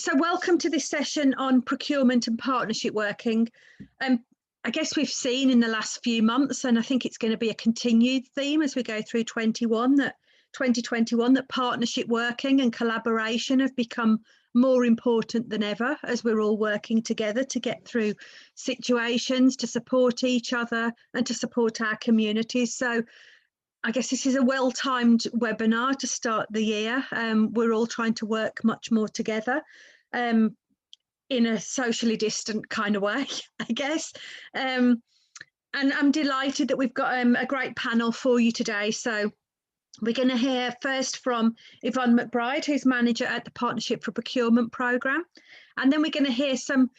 So welcome to this session on procurement and partnership working. I guess we've seen in the last few months, and I think it's going to be a continued theme as we go through 2021, that partnership working and collaboration have become more important than ever as we're all working together to get through situations, to support each other and to support our communities. So I guess this is a well-timed webinar to start the year. We're all trying to work much more together in a socially distant kind of way, I guess. And I'm delighted that we've got a great panel for you today. So we're going to hear first from Yvonne McBride, who's manager at the Partnership for Procurement programme. And then we're going to hear some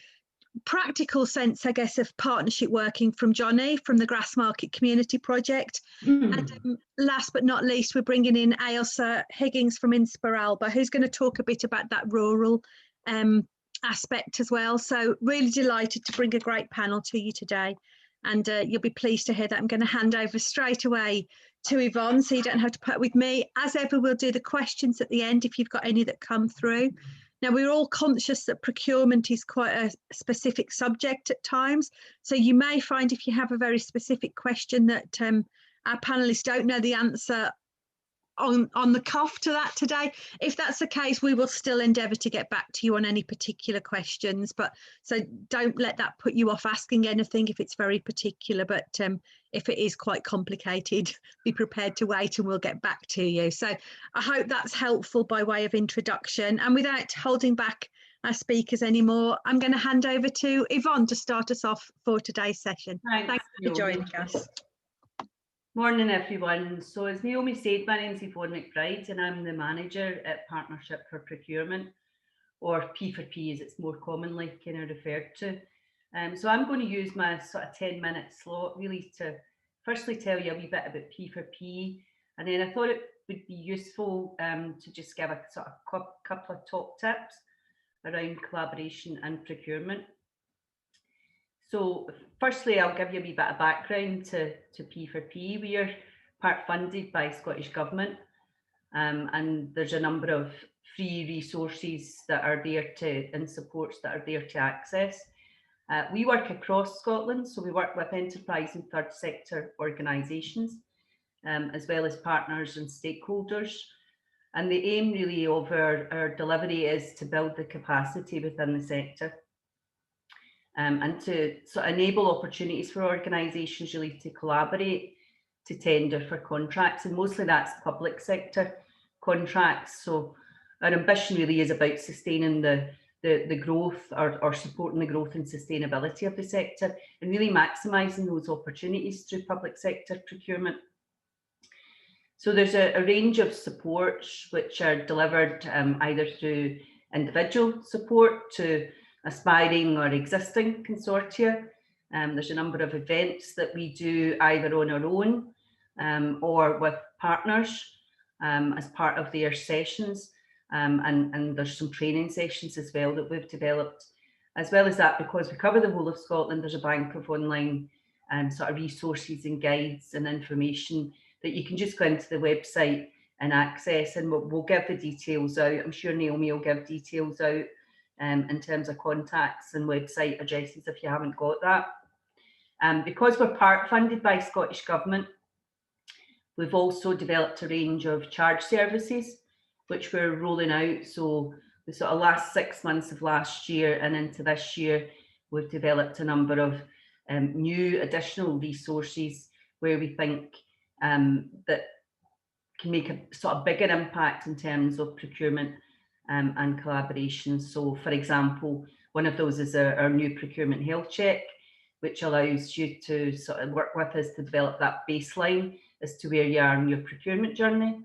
practical sense, I guess, of partnership working from Jonny from the Grassmarket Community Project. And last but not least, we're bringing in Ailsa Higgins from InspirAlba, who's going to talk a bit about that rural aspect as well. So really delighted to bring a great panel to you today. And you'll be pleased to hear that. I'm going to hand over straight away to Yvonne, so you don't have to put with me. As ever, we'll do the questions at the end if you've got any that come through. Now, we're all conscious that procurement is quite a specific subject at times. So you may find if you have a very specific question that our panelists don't know the answer on the cuff to that today. If that's the case, we will still endeavour to get back to you on any particular questions. But so don't let that put you off asking anything if it's very particular. But if it is quite complicated, be prepared to wait and we'll get back to you. So I hope that's helpful by way of introduction. And without holding back our speakers anymore, I'm going to hand over to Yvonne to start us off for today's session. Thanks for joining us. Morning everyone. So as Naomi said, my name's Yvonne McBride and I'm the manager at Partnership for Procurement, or P4P as it's more commonly kind of referred to. So I'm going to use my sort of 10-minute slot really to firstly tell you a wee bit about P4P, and then I thought it would be useful to just give a sort of couple of top tips around collaboration and procurement. So firstly, I'll give you a wee bit of background to P4P. We are part funded by Scottish Government, and there's a number of free resources that are there and supports that are there to access. We work across Scotland, so we work with enterprise and third sector organisations, as well as partners and stakeholders. And the aim really of our delivery is to build the capacity within the sector. And to sort of enable opportunities for organisations really to collaborate, to tender for contracts, and mostly that's public sector contracts. So our ambition really is about sustaining the growth or supporting the growth and sustainability of the sector, and really maximising those opportunities through public sector procurement. So there's a range of supports which are delivered either through individual support to aspiring or existing consortia. There's a number of events that we do either on our own or with partners as part of their sessions, and there's some training sessions as well that we've developed. As well as that, because we cover the whole of Scotland, there's a bank of online sort of resources and guides and information that you can just go into the website and access, and we'll give the details out. I'm sure Naomi will give details out in terms of contacts and website addresses if you haven't got that. Because we're part funded by Scottish Government, we've also developed a range of charge services which we're rolling out. So the sort of last 6 months of last year and into this year, we've developed a number of new additional resources where we think that can make a sort of bigger impact in terms of procurement and collaboration. So for example, one of those is our new procurement health check, which allows you to sort of work with us to develop that baseline as to where you are in your procurement journey.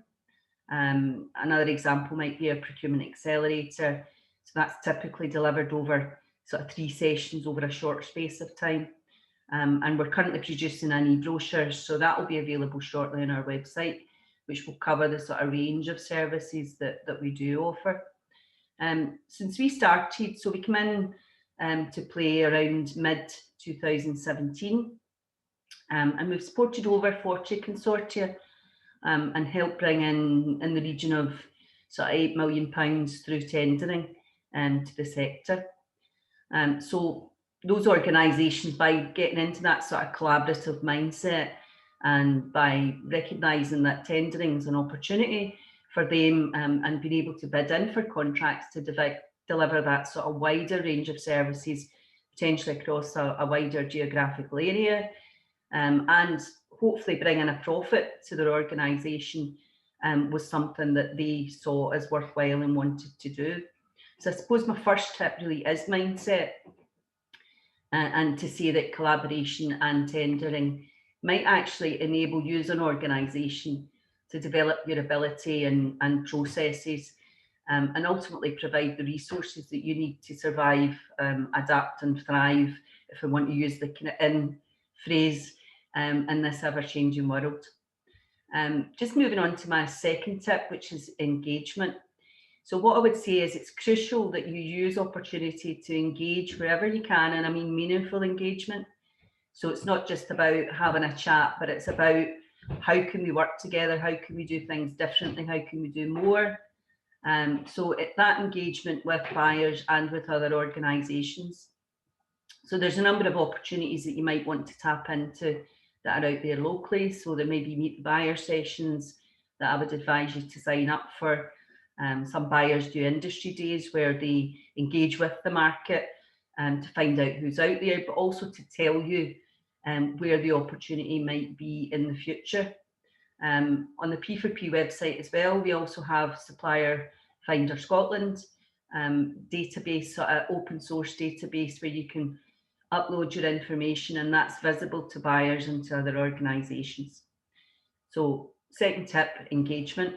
Another example might be a procurement accelerator. So that's typically delivered over sort of 3 sessions over a short space of time. And we're currently producing an e-brochure, so that will be available shortly on our website, which will cover the sort of range of services that we do offer. Since we started, so we came in to play around mid-2017, and we've supported over 40 consortia and helped bring in the region of sort of £8 million through tendering to the sector. So those organisations, by getting into that sort of collaborative mindset and by recognising that tendering is an opportunity for them, and being able to bid in for contracts to deliver that sort of wider range of services, potentially across a wider geographical area, and hopefully bringing a profit to their organisation, was something that they saw as worthwhile and wanted to do. So I suppose my first tip really is mindset, and to say that collaboration and tendering might actually enable you as an organisation to develop your ability and processes, and ultimately provide the resources that you need to survive, adapt and thrive, if we want to use the kind of in phrase, in this ever-changing world. Just moving on to my second tip, which is engagement. So what I would say is it's crucial that you use opportunity to engage wherever you can, and I mean meaningful engagement. So it's not just about having a chat, but it's about how can we work together, how can we do things differently, how can we do more. So that engagement with buyers and with other organisations. So there's a number of opportunities that you might want to tap into that are out there locally. So there may be meet the buyer sessions that I would advise you to sign up for. Some buyers do industry days where they engage with the market to find out who's out there, but also to tell you where the opportunity might be in the future. On the P4P website as well, we also have Supplier Finder Scotland database, sort of open source database where you can upload your information, and that's visible to buyers and to other organisations. So second tip, engagement.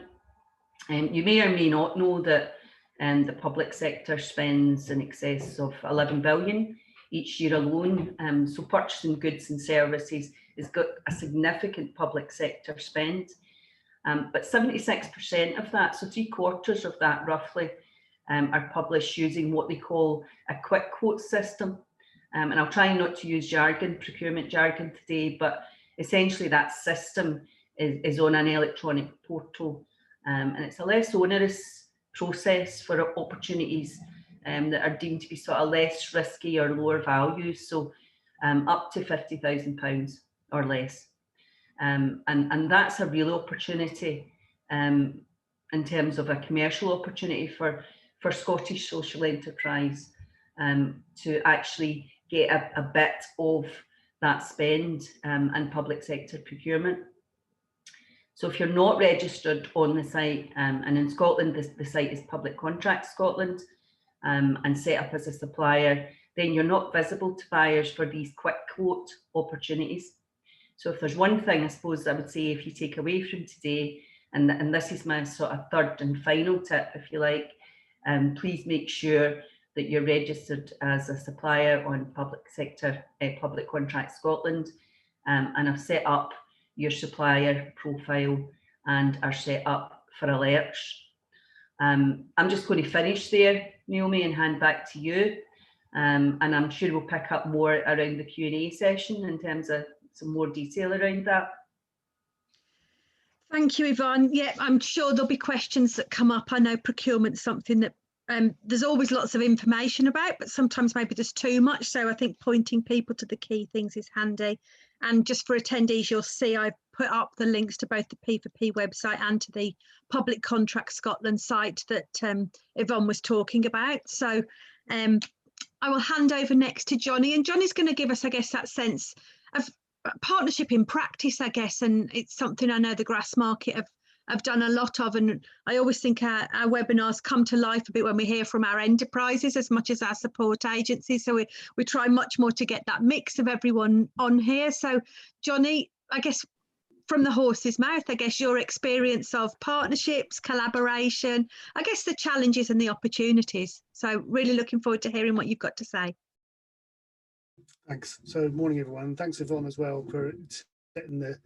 You may or may not know that the public sector spends in excess of 11 billion each year alone. So purchasing goods and services has got a significant public sector spend. But 76% of that, so 3/4 of that roughly, are published using what they call a quick quote system. And I'll try not to use procurement jargon today, but essentially that system is on an electronic portal. And it's a less onerous process for opportunities that are deemed to be sort of less risky or lower value, so up to £50,000 or less. And that's a real opportunity in terms of a commercial opportunity for Scottish social enterprise to actually get a bit of that spend and public sector procurement. So if you're not registered on the site, and in Scotland, the site is Public Contracts Scotland, and set up as a supplier, then you're not visible to buyers for these quick quote opportunities. So if there's one thing, I suppose I would say, if you take away from today, and this is my sort of third and final tip, if you like, please make sure that you're registered as a supplier on Public Contracts Scotland, and have set up your supplier profile and are set up for alerts. I'm just going to finish there, Naomi, and hand back to you. And I'm sure we'll pick up more around the Q&A session in terms of some more detail around that. Thank you, Yvonne. Yeah, I'm sure there'll be questions that come up. I know procurement's something that there's always lots of information about, but sometimes maybe there's too much. So I think pointing people to the key things is handy. And just for attendees, you'll see I've put up the links to both the P4P website and to the Public Contract Scotland site that Yvonne was talking about. So I will hand over next to Jonny, and Jonny's going to give us, I guess, that sense of partnership in practice, I guess, and it's something I know the Grassmarket have done a lot of, and I always think our webinars come to life a bit when we hear from our enterprises as much as our support agencies, so we try much more to get that mix of everyone on here. So Jonny, I guess from the horse's mouth, I guess your experience of partnerships, collaboration, I guess the challenges and the opportunities. So really looking forward to hearing what you've got to say. Thanks. So morning everyone. Thanks Yvonne as well for setting the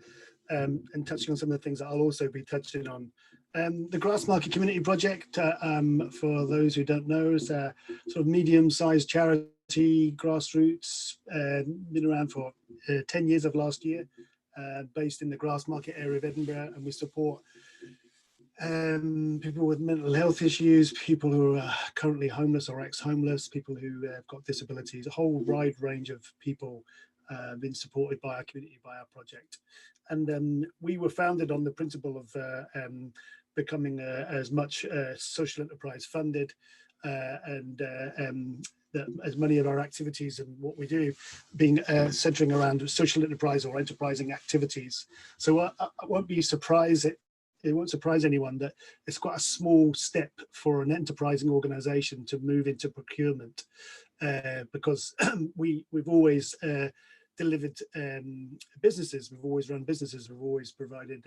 and touching on some of the things that I'll also be touching on. The Grassmarket Community Project, for those who don't know, is a sort of medium-sized charity, grassroots, been around for 10 years of last year, based in the Grassmarket area of Edinburgh, and we support people with mental health issues, people who are currently homeless or ex-homeless, people who have got disabilities, a whole wide range of people been supported by our community, by our project. And we were founded on the principle of becoming as much social enterprise funded and that as many of our activities and what we do being centering around social enterprise or enterprising activities. So I won't be surprised, it won't surprise anyone that it's quite a small step for an enterprising organization to move into procurement because we've always delivered businesses, we've always run businesses, we've always provided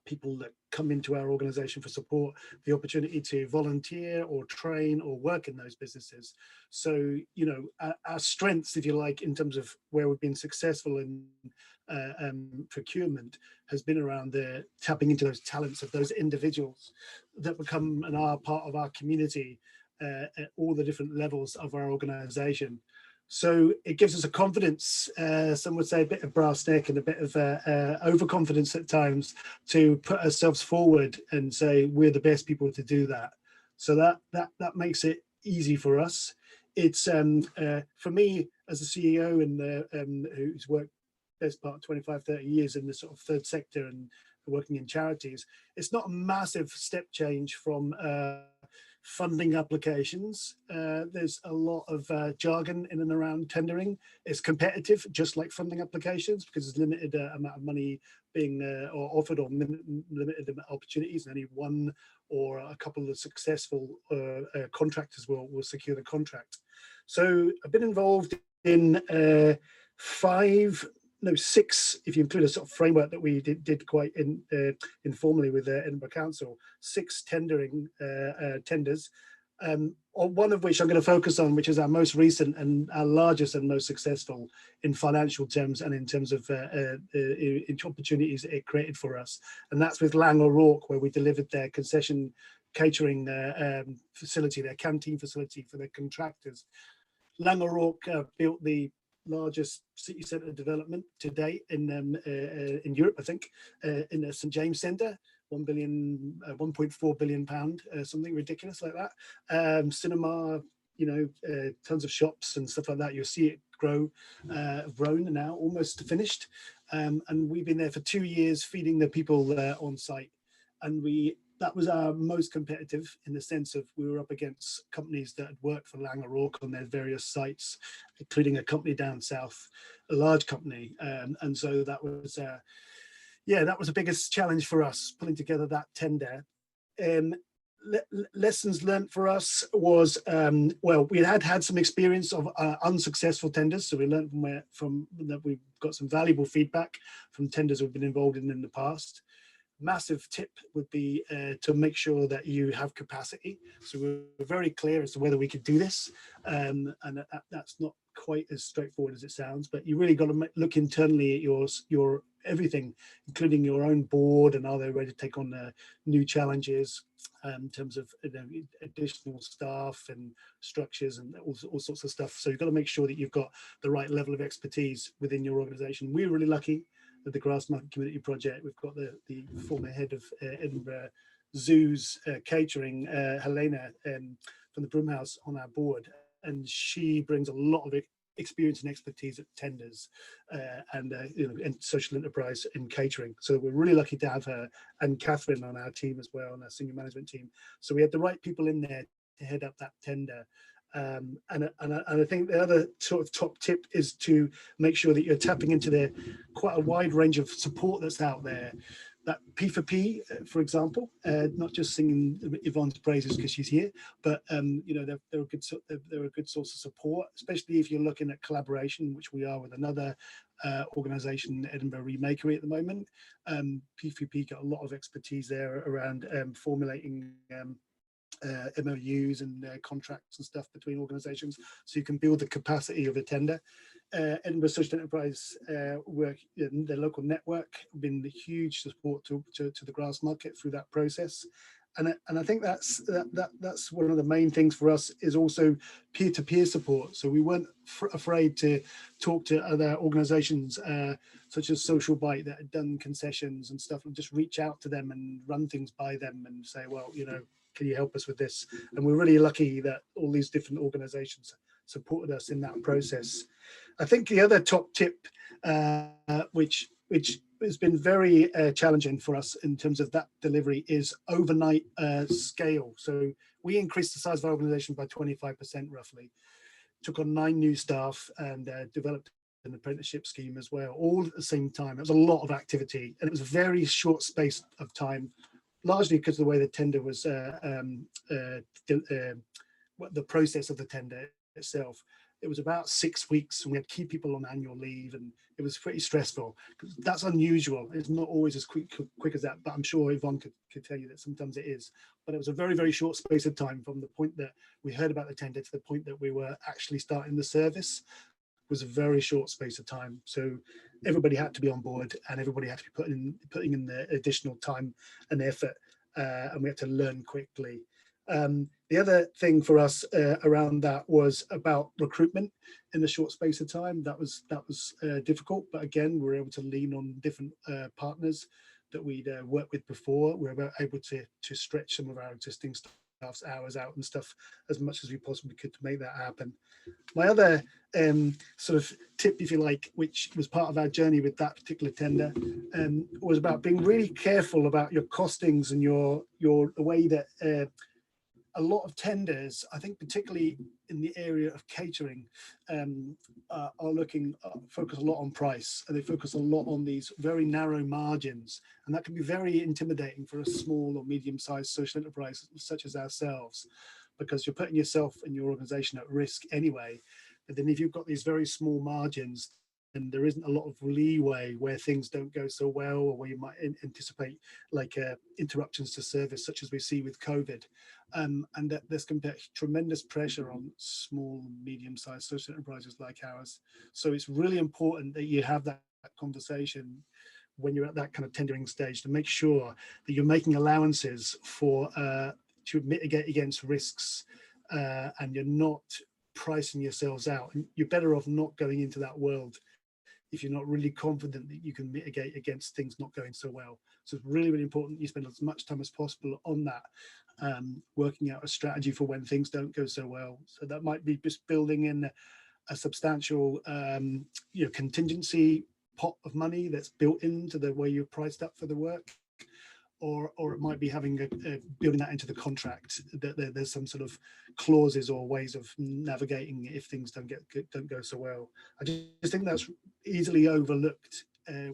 people that come into our organization for support the opportunity to volunteer or train or work in those businesses. So, you know, our strengths, if you like, in terms of where we've been successful in procurement has been around the tapping into those talents of those individuals that become and are part of our community at all the different levels of our organization. So it gives us a confidence, some would say a bit of brass neck and a bit of overconfidence at times to put ourselves forward and say we're the best people to do that. So that makes it easy for us. It's for me as a CEO and who's worked best part of 25, 30 years in the sort of third sector and working in charities, it's not a massive step change from funding applications. There's a lot of jargon in and around tendering. It's competitive, just like funding applications, because there's limited amount of money being or offered, or limited opportunities, and only one or a couple of successful contractors will secure the contract. So I've been involved in 6, if you include a sort of framework that we did quite informally with Edinburgh Council, 6 tenders, one of which I'm going to focus on, which is our most recent and our largest and most successful in financial terms and in terms of opportunities it created for us. And that's with Lang O'Rourke, where we delivered their concession catering facility, their canteen facility for their contractors. Lang O'Rourke built the largest city centre development to date in Europe, I think, in the St James Centre, 1.4 billion pound, something ridiculous like that. Cinema, you know, tons of shops and stuff like that. You'll see it grown now, almost finished. And we've been there for 2 years, feeding the people on site, and that was our most competitive, in the sense of we were up against companies that had worked for Lang O'Rourke on their various sites, including a company down south, a large company. And so that was, that was the biggest challenge for us, pulling together that tender. Lessons learned for us was, well, we had some experience of unsuccessful tenders. So we learned from that. We've got some valuable feedback from tenders we've been involved in the past. Massive tip would be to make sure that you have capacity. So we're very clear as to whether we could do this, and that's not quite as straightforward as it sounds. But you really got to look internally at your everything, including your own board, and are they ready to take on new challenges in terms of additional staff and structures and all sorts of stuff. So you've got to make sure that you've got the right level of expertise within your organisation. We're really lucky. At the Grassmarket Community Project, we've got the former head of Edinburgh Zoo's catering, Helena, from the Broomhouse, on our board, and she brings a lot of experience and expertise at tenders and social enterprise in catering. So we're really lucky to have her, and Catherine on our team as well, on our senior management team. So we had the right people in there to head up that tender. And I think the other sort of top tip is to make sure that you're tapping into quite a wide range of support that's out there. That P4P, for example, not just singing Yvonne's praises because she's here, but they're a good source of support, especially if you're looking at collaboration, which we are with another organisation, Edinburgh Remakery, at the moment. P4P got a lot of expertise there around formulating MOUs and contracts and stuff between organisations, so you can build the capacity of a tender. Edinburgh Social Enterprise work in their local network, been a huge support to the Grassmarket through that process. I think that's one of the main things for us, is also peer-to-peer support. So we weren't afraid to talk to other organisations such as Social Bite that had done concessions and stuff, and just reach out to them and run things by them and say, well, you know, can you help us with this? And we're really lucky that all these different organisations supported us in that process. I think the other top tip, which has been very challenging for us in terms of that delivery, is overnight scale. So we increased the size of our organisation by 25% roughly, took on 9 new staff, and developed an apprenticeship scheme as well, all at the same time. It was a lot of activity, and it was a very short space of time, largely because of the way the tender was, the process of the tender itself. It was about 6 weeks, and we had to keep people on annual leave, and it was pretty stressful. That's unusual. It's not always as quick as that, but I'm sure Yvonne could tell you that sometimes it is. But it was a very, very short space of time from the point that we heard about the tender to the point that we were actually starting the service. It was a very short space of time. So everybody had to be on board, and everybody had to be putting in the additional time and effort, and we had to learn quickly. The other thing for us around that was about recruitment in a short space of time. That was difficult, but again, we were able to lean on different partners that we'd worked with before. We were able to stretch some of our existing staff's hours out and stuff as much as we possibly could to make that happen. My other sort of tip, if you like, which was part of our journey with that particular tender, was about being really careful about your costings and the way that a lot of tenders, I think particularly in the area of catering, are focus a lot on price, and they focus a lot on these very narrow margins, and that can be very intimidating for a small or medium-sized social enterprise such as ourselves, because you're putting yourself and your organisation at risk anyway. But then if you've got these very small margins, and there isn't a lot of leeway where things don't go so well, or where you might anticipate like interruptions to service, such as we see with COVID, and that there's tremendous pressure on small, medium-sized social enterprises like ours. So it's really important that you have that conversation when you're at that kind of tendering stage, to make sure that you're making allowances for to mitigate against risks, and you're not pricing yourselves out. And you're better off not going into that world if you're not really confident that you can mitigate against things not going so well. So it's really, really important you spend as much time as possible on that, working out a strategy for when things don't go so well. So that might be just building in a substantial contingency pot of money that's built into the way you're priced up for the work, or it might be having building that into the contract, that there's some sort of clauses or ways of navigating if things don't go so well. I just think that's easily overlooked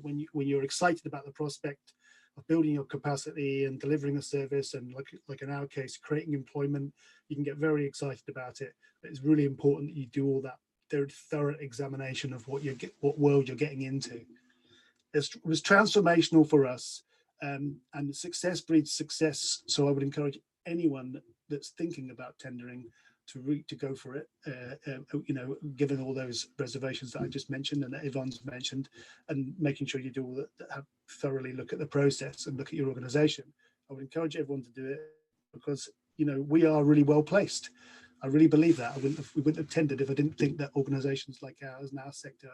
when you're excited about the prospect of building your capacity and delivering a service, and like in our case, creating employment. You can get very excited about it, but it's really important that you do all that thorough examination of what world you're getting into. It was transformational for us. And success breeds success. So I would encourage anyone that's thinking about tendering to go for it, given all those reservations that I just mentioned and that Yvonne's mentioned, and making sure you do all that, thoroughly look at the process and look at your organisation. I would encourage everyone to do it, because we are really well placed. I really believe that. We wouldn't have tendered if I didn't think that organisations like ours in our sector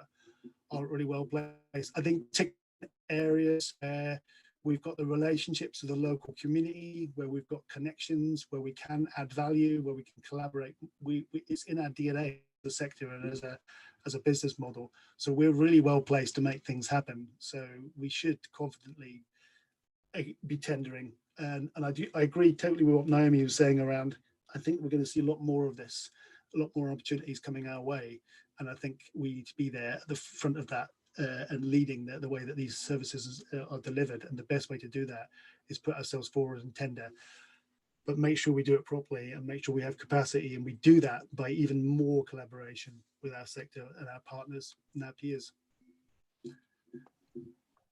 are really well placed. I think areas where we've got the relationships with the local community, where we've got connections, where we can add value, where we can collaborate. It's in our DNA, the sector, and as a business model. So we're really well placed to make things happen. So we should confidently be tendering. And I agree totally with what Naomi was saying around. I think we're going to see a lot more of this, a lot more opportunities coming our way. And I think we need to be there at the front of that. And leading the way that these services are delivered. And the best way to do that is put ourselves forward and tender, but make sure we do it properly and make sure we have capacity. And we do that by even more collaboration with our sector and our partners and our peers.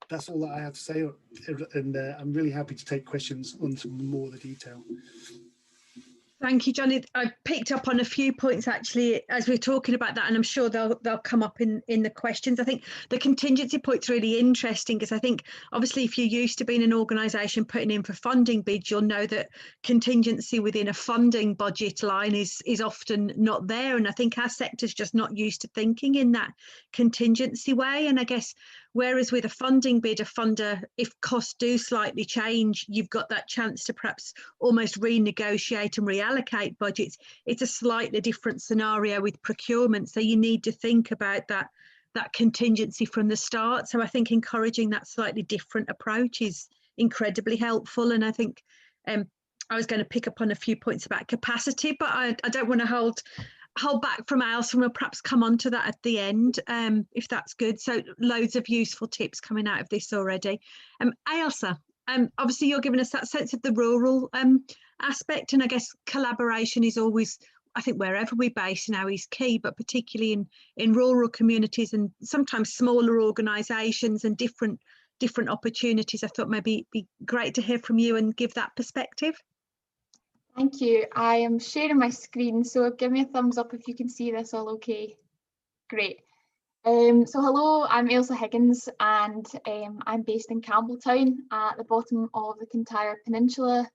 That's all that I have to say. And I'm really happy to take questions on some more of the detail. Thank you, Jonny. I picked up on a few points actually as we're talking about that, and I'm sure they'll come up in the questions. I think the contingency point's really interesting because I think obviously if you're used to being an organisation putting in for funding bids, you'll know that contingency within a funding budget line is often not there, and I think our sector's just not used to thinking in that contingency way. And I guess whereas with a funding bid, a funder, if costs do slightly change, you've got that chance to perhaps almost renegotiate and reallocate budgets. It's a slightly different scenario with procurement. So you need to think about that contingency from the start. So I think encouraging that slightly different approach is incredibly helpful. And I think I was going to pick up on a few points about capacity, but I don't want to hold back from Ailsa, and we'll perhaps come on to that at the end, if that's good. So loads of useful tips coming out of this already. Ailsa, obviously you're giving us that sense of the rural aspect, and I guess collaboration is always, I think wherever we base now is key, but particularly in rural communities and sometimes smaller organisations and different opportunities. I thought maybe it'd be great to hear from you and give that perspective. Thank you. I am sharing my screen, so give me a thumbs up if you can see this all okay. Great. So hello, I'm Ailsa Higgins, and I'm based in Campbelltown at the bottom of the Kintyre Peninsula,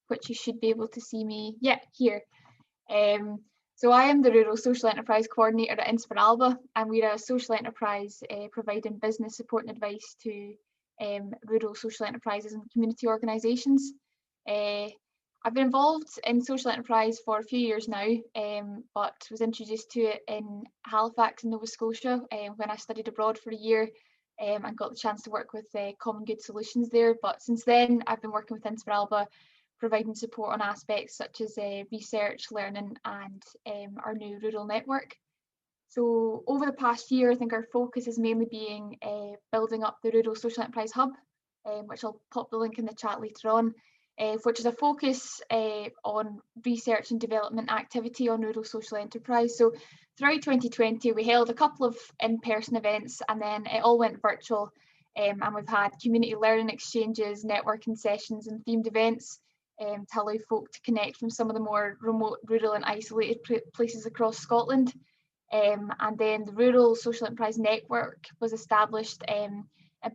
which you should be able to see me, yeah, here. So I am the Rural Social Enterprise Coordinator at InspirAlba, and we're a social enterprise providing business support and advice to rural social enterprises and community organisations. I've been involved in social enterprise for a few years now, but was introduced to it in Halifax in Nova Scotia when I studied abroad for a year and got the chance to work with Common Good Solutions there. But since then, I've been working with InspirAlba, providing support on aspects such as research, learning, and our new rural network. So over the past year, I think our focus is mainly being building up the Rural Social Enterprise Hub, which I'll pop the link in the chat later on, which is a focus on research and development activity on rural social enterprise. So throughout 2020, we held a couple of in-person events, and then it all went virtual. And we've had community learning exchanges, networking sessions, and themed events to allow folk to connect from some of the more remote, rural and isolated places across Scotland. And then the Rural Social Enterprise Network was established in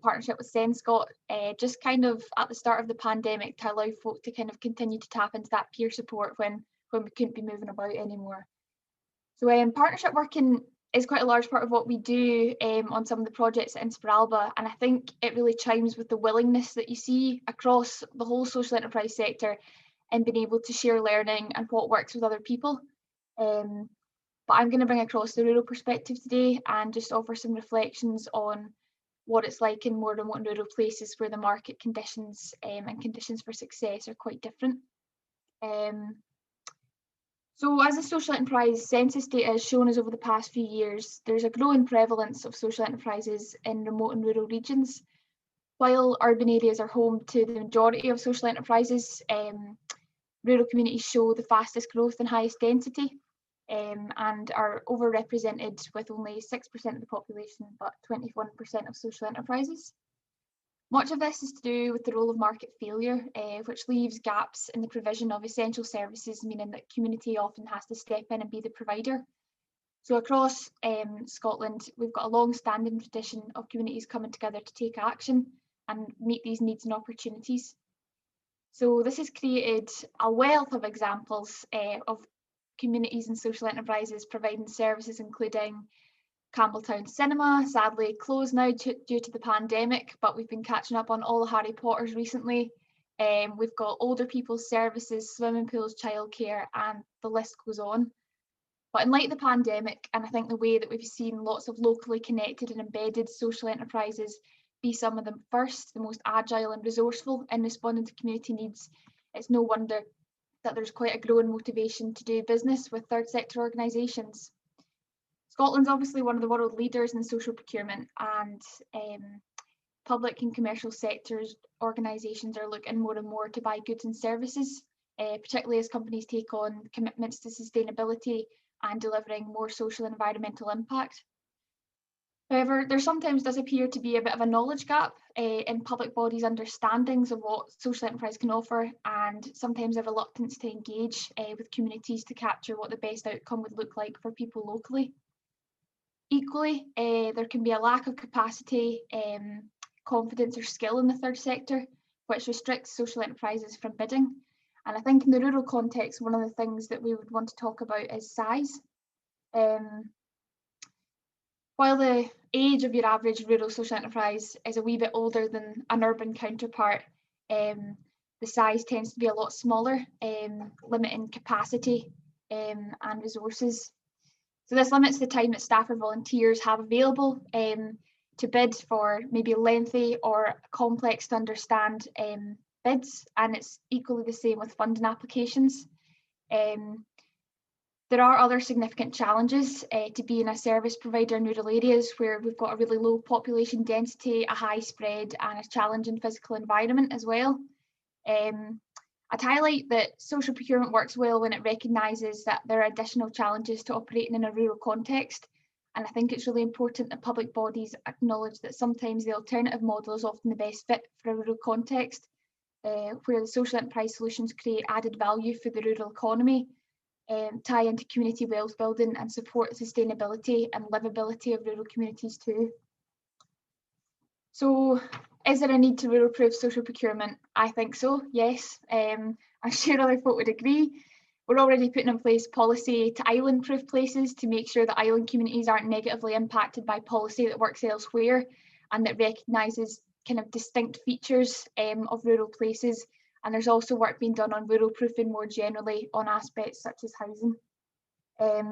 partnership with Scott, just kind of at the start of the pandemic to allow folk to kind of continue to tap into that peer support when we couldn't be moving about anymore. So partnership working is quite a large part of what we do on some of the projects at InspirAlba, and I think it really chimes with the willingness that you see across the whole social enterprise sector in being able to share learning and what works with other people. But I'm going to bring across the rural perspective today and just offer some reflections on what it's like in more remote and rural places where the market conditions and conditions for success are quite different. So as the social enterprise census data has shown us over the past few years, there's a growing prevalence of social enterprises in remote and rural regions. While urban areas are home to the majority of social enterprises, rural communities show the fastest growth and highest density, and are overrepresented with only 6% of the population, but 21% of social enterprises. Much of this is to do with the role of market failure, which leaves gaps in the provision of essential services, meaning that community often has to step in and be the provider. So across Scotland, we've got a long-standing tradition of communities coming together to take action and meet these needs and opportunities. So this has created a wealth of examples of communities and social enterprises providing services, including Campbelltown Cinema, sadly closed now due to the pandemic, but we've been catching up on all the Harry Potters recently. We've got older people's services, swimming pools, childcare, and the list goes on. But in light of the pandemic, and I think the way that we've seen lots of locally connected and embedded social enterprises be some of the first, the most agile and resourceful in responding to community needs, it's no wonder that there's quite a growing motivation to do business with third sector organisations. Scotland's obviously one of the world leaders in social procurement, and public and commercial sectors organisations are looking more and more to buy goods and services, particularly as companies take on commitments to sustainability and delivering more social and environmental impact. However, there sometimes does appear to be a bit of a knowledge gap in public bodies' understandings of what social enterprise can offer, and sometimes a reluctance to engage with communities to capture what the best outcome would look like for people locally. Equally, there can be a lack of capacity, confidence or skill in the third sector, which restricts social enterprises from bidding. And I think in the rural context, one of the things that we would want to talk about is size. While the age of your average rural social enterprise is a wee bit older than an urban counterpart, the size tends to be a lot smaller, limiting capacity and resources. So this limits the time that staff or volunteers have available to bid for maybe lengthy or complex to understand bids, and it's equally the same with funding applications. There are other significant challenges to being a service provider in rural areas where we've got a really low population density, a high spread and a challenging physical environment as well. I'd highlight that social procurement works well when it recognises that there are additional challenges to operating in a rural context. And I think it's really important that public bodies acknowledge that sometimes the alternative model is often the best fit for a rural context, where the social enterprise solutions create added value for the rural economy, tie into community wealth building and support the sustainability and livability of rural communities too. So, is there a need to rural-proof social procurement? I think so, yes. I'm sure other folk would agree. We're already putting in place policy to island-proof places to make sure that island communities aren't negatively impacted by policy that works elsewhere and that recognises kind of distinct features of rural places. And there's also work being done on rural proofing more generally on aspects such as housing. I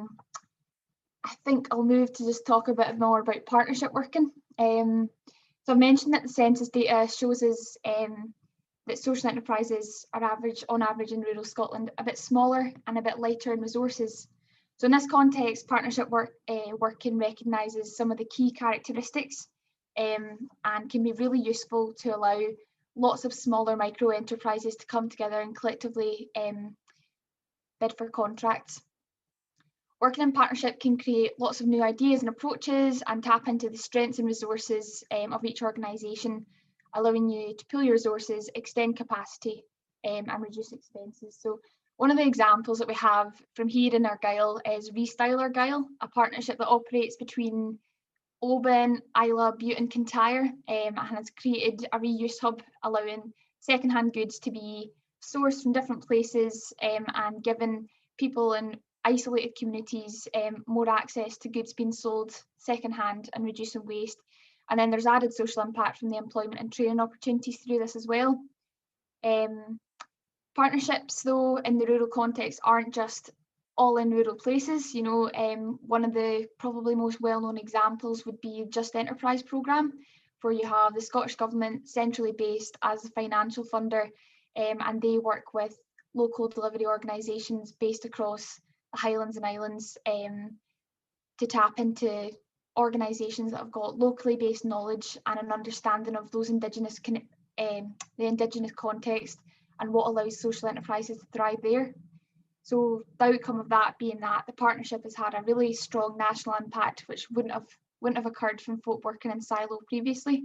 think I'll move to just talk a bit more about partnership working. So I mentioned that the census data shows us that social enterprises are on average in rural Scotland a bit smaller and a bit lighter in resources. So in this context, partnership working recognises some of the key characteristics and can be really useful to allow lots of smaller micro enterprises to come together and collectively bid for contracts. Working in partnership can create lots of new ideas and approaches and tap into the strengths and resources of each organisation, allowing you to pool your resources, extend capacity and reduce expenses. So one of the examples that we have from here in Argyll is Restyle Argyll, a partnership that operates between Oban, Islay, Bute and Kintyre, and has created a reuse hub allowing second-hand goods to be sourced from different places and given people in isolated communities more access to goods being sold second-hand and reducing waste. And then there's added social impact from the employment and training opportunities through this as well. Partnerships though in the rural context aren't just all in rural places. You know, one of the probably most well-known examples would be Just Enterprise programme, where you have the Scottish Government centrally based as a financial funder, and they work with local delivery organisations based across the Highlands and Islands to tap into organisations that have got locally based knowledge and an understanding of those Indigenous, the Indigenous context and what allows social enterprises to thrive there. So the outcome of that being that the partnership has had a really strong national impact, which wouldn't have occurred from folk working in silo previously.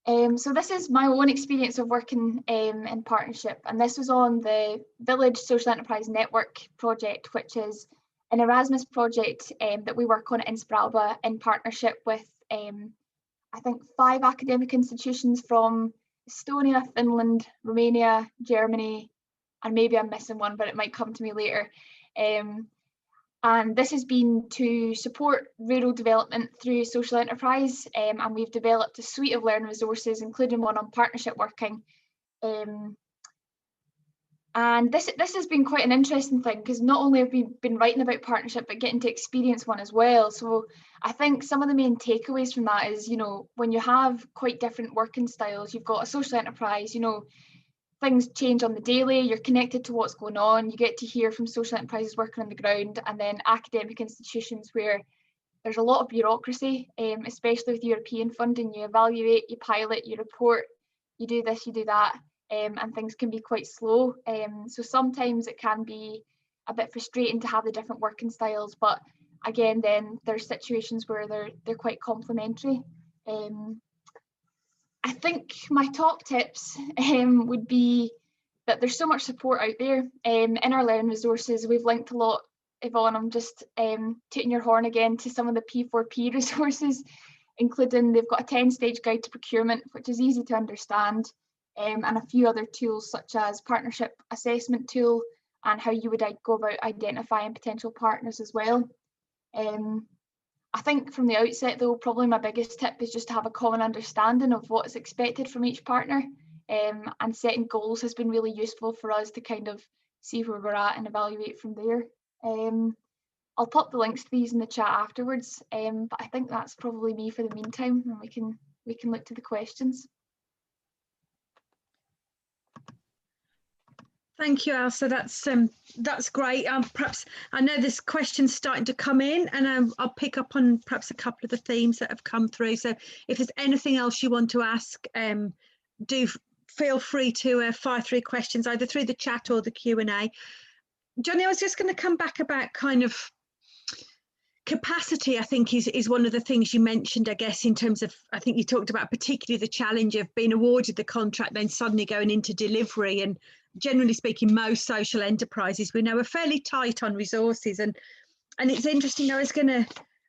So this is my own experience of working in partnership, and this was on the Village Social Enterprise Network project, which is an Erasmus project that we work on at InspirAlba in partnership with I think 5 academic institutions from Estonia, Finland, Romania, Germany, and maybe I'm missing one, but it might come to me later. And this has been to support rural development through social enterprise, and we've developed a suite of learning resources, including one on partnership working. And this has been quite an interesting thing, because not only have we been writing about partnership, but getting to experience one as well. So I think some of the main takeaways from that is, you know, when you have quite different working styles, you've got a social enterprise, you know, things change on the daily, you're connected to what's going on, you get to hear from social enterprises working on the ground, and then academic institutions where there's a lot of bureaucracy, especially with European funding. You evaluate, you pilot, you report, you do this, you do that, and things can be quite slow. So sometimes it can be a bit frustrating to have the different working styles, but again, then there's situations where they're quite complementary. I think my top tips would be that there's so much support out there. In our learning resources, we've linked a lot. Yvonne, I'm just tooting your horn again to some of the P4P resources, including they've got a 10-stage guide to procurement, which is easy to understand, and a few other tools such as partnership assessment tool and how you would go about identifying potential partners as well. I think from the outset though, probably my biggest tip is just to have a common understanding of what is expected from each partner, and setting goals has been really useful for us to kind of see where we're at and evaluate from there. I'll pop the links to these in the chat afterwards, but I think that's probably me for the meantime, and we can look to the questions. Thank you, Ailsa. That's great. Perhaps I know this question's starting to come in, and I'll pick up on perhaps a couple of the themes that have come through. So if there's anything else you want to ask, do feel free to fire through questions either through the chat or the Q&A. Jonny, I was just going to come back about kind of capacity. I think is one of the things you mentioned, I guess, in terms of, I think you talked about particularly the challenge of being awarded the contract, then suddenly going into delivery. And generally speaking, most social enterprises we know are fairly tight on resources. And it's interesting, I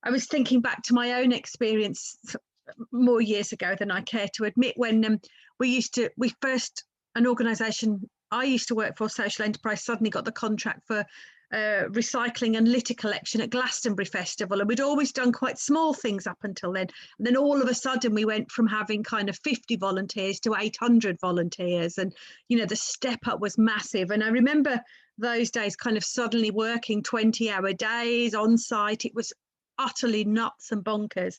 was thinking back to my own experience more years ago than I care to admit, when an organisation I used to work for, social enterprise, suddenly got the contract for recycling and litter collection at Glastonbury Festival, and we'd always done quite small things up until then. And then all of a sudden we went from having kind of 50 volunteers to 800 volunteers, and the step up was massive. And I remember those days kind of suddenly working 20-hour days on site. It was utterly nuts and bonkers.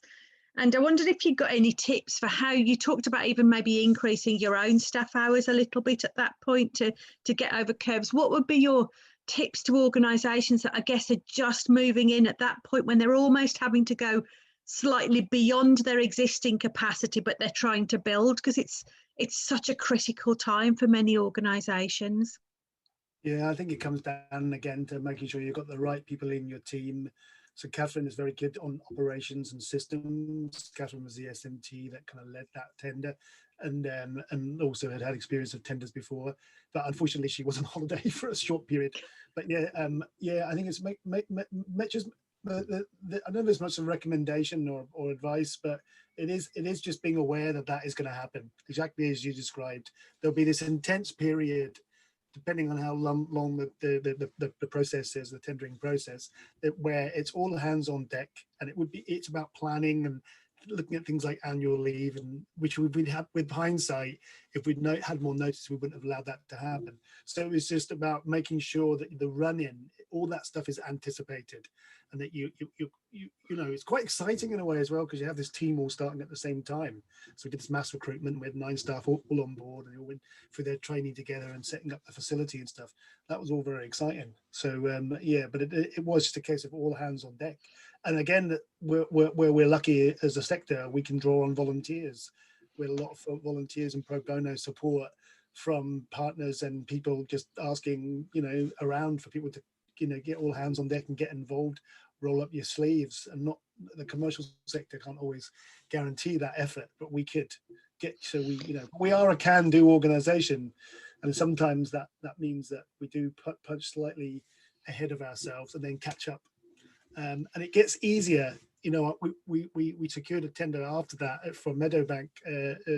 And I wondered if you got any tips for how you talked about even maybe increasing your own staff hours a little bit at that point to get over curves. What would be your tips to organisations that I guess are just moving in at that point when they're almost having to go slightly beyond their existing capacity, but they're trying to build, because it's such a critical time for many organisations? Yeah, I think it comes down again to making sure you've got the right people in your team. So Catherine is very good on operations and systems. Catherine was the SMT that kind of led that tender, and also had experience of tenders before, but unfortunately she was on holiday for a short period. But yeah, I think it's just I don't know if it's much of a recommendation or advice, but it is just being aware that is going to happen exactly as you described. There'll be this intense period, depending on how long the process is, the tendering process, where it's all hands on deck, and it's about planning and looking at things like annual leave, and which we'd have with hindsight, if we'd had more notice, we wouldn't have allowed that to happen. So it's just about making sure that the run-in, all that stuff is anticipated, and that you it's quite exciting in a way as well, because you have this team all starting at the same time. So we did this mass recruitment with 9 staff all on board, and they all went through their training together and setting up the facility and stuff. That was all very exciting. So yeah, but it was just a case of all hands on deck. And again, where we're lucky as a sector, we can draw on volunteers. We had a lot of volunteers and pro bono support from partners and people just asking, around for people to, get all hands on deck and get involved, roll up your sleeves. And not the commercial sector can't always guarantee that effort, but we could get. So we are a can-do organisation, and sometimes that means that we do punch slightly ahead of ourselves and then catch up. And it gets easier. We secured a tender after that for Meadowbank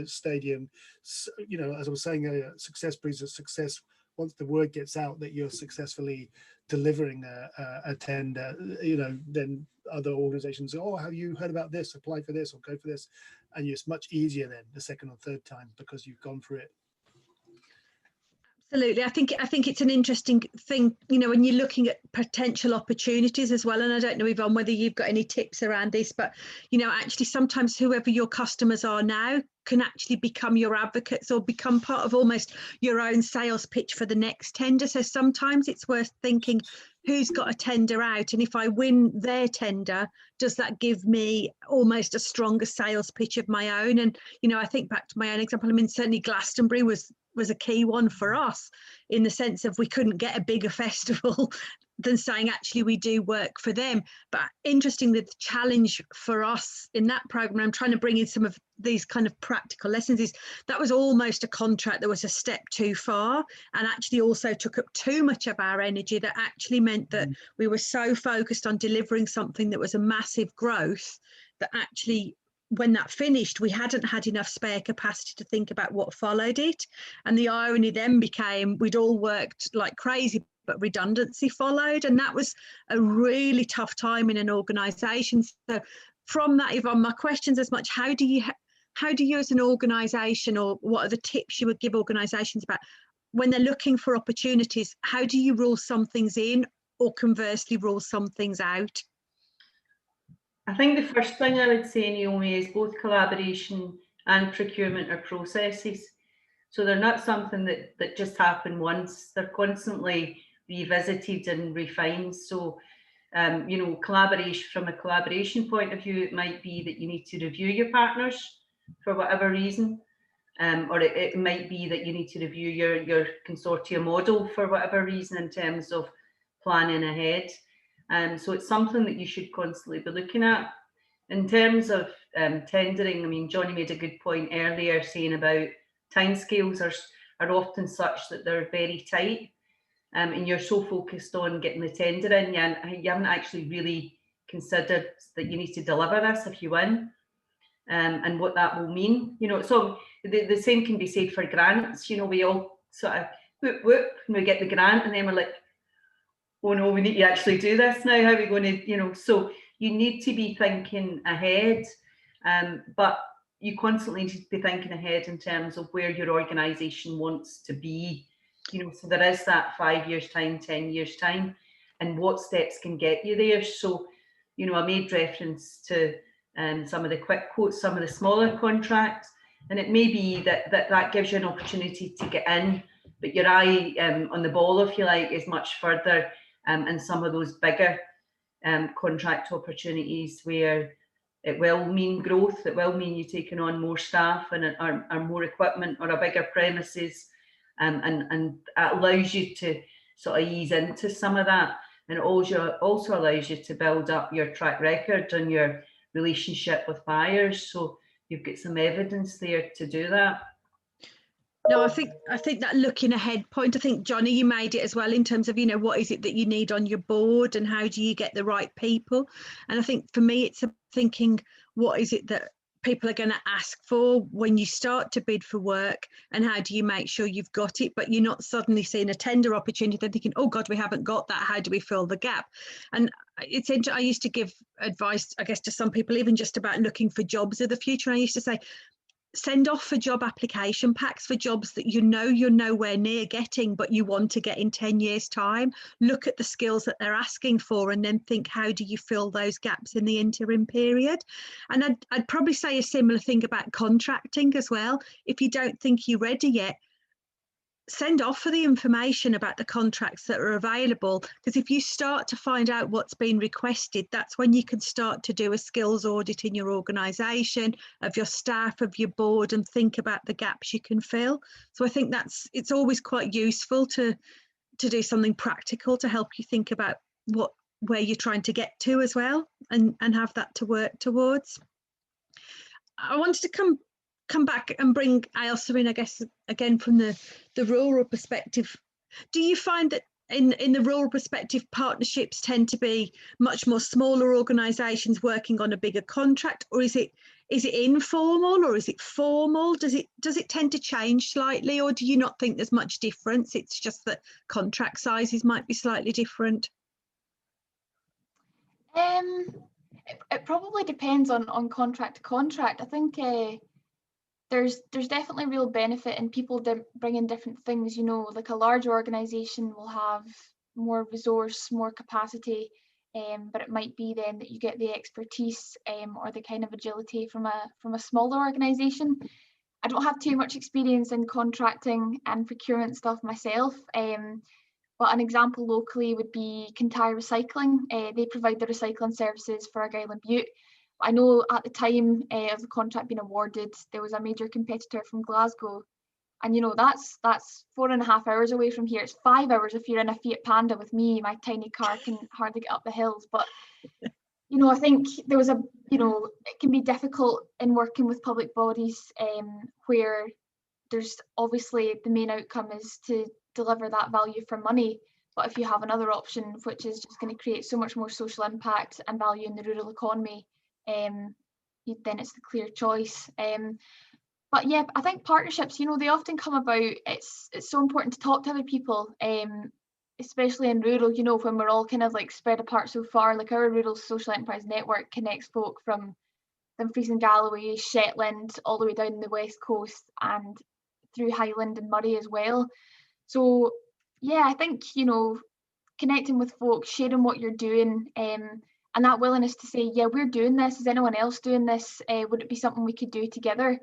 Stadium. So, as I was saying earlier, success breeds a success. Once the word gets out that you're successfully delivering a tender, then other organisations say, "Oh, have you heard about this? Apply for this or go for this," and it's much easier then the second or third time because you've gone through it. Absolutely. I think it's an interesting thing, when you're looking at potential opportunities as well. And I don't know, Yvonne, whether you've got any tips around this, but, actually sometimes whoever your customers are now can actually become your advocates or become part of almost your own sales pitch for the next tender. So sometimes it's worth thinking, who's got a tender out? And if I win their tender, does that give me almost a stronger sales pitch of my own? And, I think back to my own example, certainly Glastonbury was a key one for us in the sense of we couldn't get a bigger festival than saying actually we do work for them. But interestingly, the challenge for us in that program, I'm trying to bring in some of these kind of practical lessons, is that was almost a contract that was a step too far and actually also took up too much of our energy, that actually meant that we were so focused on delivering something that was a massive growth that actually when that finished, we hadn't had enough spare capacity to think about what followed it. And the irony then became we'd all worked like crazy, but redundancy followed. And that was a really tough time in an organisation. So from that, Yvonne, my question's as much, how do you as an organisation, or what are the tips you would give organisations about when they're looking for opportunities, how do you rule some things in or conversely rule some things out? I think the first thing I would say, Naomi, is both collaboration and procurement are processes. So they're not something that just happen once. They're constantly revisited and refined. So, you know, collaboration, from a collaboration point of view, it might be that you need to review your partners for whatever reason. Or it might be that you need to review your consortium model for whatever reason in terms of planning ahead. So it's something that you should constantly be looking at. In terms of tendering, I mean, Jonny made a good point earlier saying about timescales are often such that they're very tight, and you're so focused on getting the tender in, you haven't actually really considered that you need to deliver this if you win, and what that will mean. You know, so the same can be said for grants. You know, we all sort of whoop whoop and we get the grant, and then we're like, oh no, we need to actually do this now. How are we going to, you know? So you need to be thinking ahead, but you constantly need to be thinking ahead in terms of where your organisation wants to be. You know, so there is that 5 years time, 10 years time, and what steps can get you there. So, you know, I made reference to some of the quick quotes, some of the smaller contracts, and it may be that gives you an opportunity to get in, but your eye on the ball, if you like, is much further. And some of those bigger contract opportunities where it will mean growth, it will mean you taking on more staff and or more equipment or a bigger premises, and it allows you to sort of ease into some of that, and it also allows you to build up your track record and your relationship with buyers, so you've got some evidence there to do that. No, I think that looking ahead point, I think, Jonny, you made it as well in terms of, you know, what is it that you need on your board and how do you get the right people? And I think for me, it's thinking, what is it that people are going to ask for when you start to bid for work, and how do you make sure you've got it, but you're not suddenly seeing a tender opportunity and thinking, oh God, we haven't got that. How do we fill the gap? And it's I used to give advice, I guess, to some people, even just about looking for jobs of the future. And I used to say, send off for job application packs for jobs that you know you're nowhere near getting, but you want to get in 10 years' time. Look at the skills that they're asking for and then think, how do you fill those gaps in the interim period? And I'd probably say a similar thing about contracting as well. If you don't think you're ready yet, send off for the information about the contracts that are available, because if you start to find out what's been requested, that's when you can start to do a skills audit in your organisation, of your staff, of your board, and think about the gaps you can fill. So I think it's always quite useful to do something practical to help you think about where you're trying to get to as well, and have that to work towards. I wanted to come back and bring Ailsa in, I guess, again from the rural perspective. Do you find that in the rural perspective, partnerships tend to be much more smaller organisations working on a bigger contract, or is it informal, or is it formal? Does it tend to change slightly, or do you not think there's much difference? It's just that contract sizes might be slightly different. It probably depends on contract to contract. I think there's definitely real benefit in people bringing different things. You know, like a large organisation will have more resource, more capacity, but it might be then that you get the expertise or the kind of agility from a smaller organisation. I don't have too much experience in contracting and procurement stuff myself, but an example locally would be Kintyre Recycling. They provide the recycling services for Argyll and Bute. I know at the time of the contract being awarded, there was a major competitor from Glasgow, And you know, that's 4.5 hours away from here. It's 5 hours if you're in a Fiat Panda with me. My tiny car can hardly get up the hills. But you know, I think there was it can be difficult in working with public bodies where there's obviously the main outcome is to deliver that value for money. But if you have another option, which is just going to create so much more social impact and value in the rural economy, then it's the clear choice. But yeah, I think partnerships, you know, they often come about. It's so important to talk to other people, especially in rural, you know, when we're all kind of like spread apart so far. Like our rural social enterprise network connects folk from Dumfries and Galloway, Shetland, all the way down the west coast and through Highland and Murray as well. So yeah, I think, you know, connecting with folks, sharing what you're doing, and that willingness to say, yeah, we're doing this. Is anyone else doing this? Would it be something we could do together?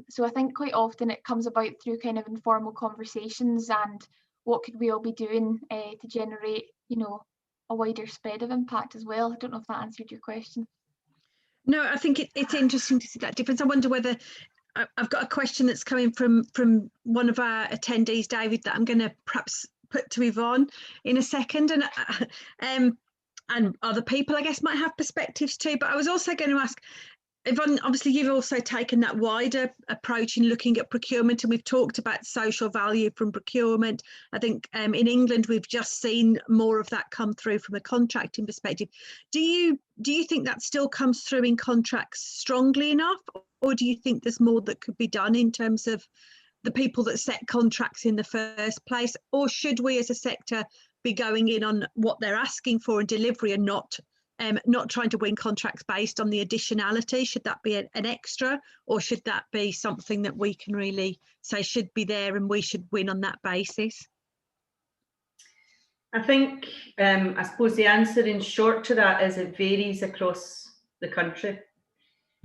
So I think quite often it comes about through kind of informal conversations and what could we all be doing to generate, you know, a wider spread of impact as well. I don't know if that answered your question. No, I think it's interesting to see that difference. I wonder whether I've got a question that's coming from one of our attendees, David, that I'm going to perhaps put to Yvonne in a second, and other people, I guess, might have perspectives too. But I was also going to ask, Yvonne, obviously you've also taken that wider approach in looking at procurement, and we've talked about social value from procurement. I think in England we've just seen more of that come through from a contracting perspective. Do you think that still comes through in contracts strongly enough, or do you think there's more that could be done in terms of the people that set contracts in the first place? Or should we as a sector be going in on what they're asking for and delivery, and not trying to win contracts based on the additionality? Should that be an extra, or should that be something that we can really say should be there and we should win on that basis? I think, I suppose the answer in short to that is it varies across the country.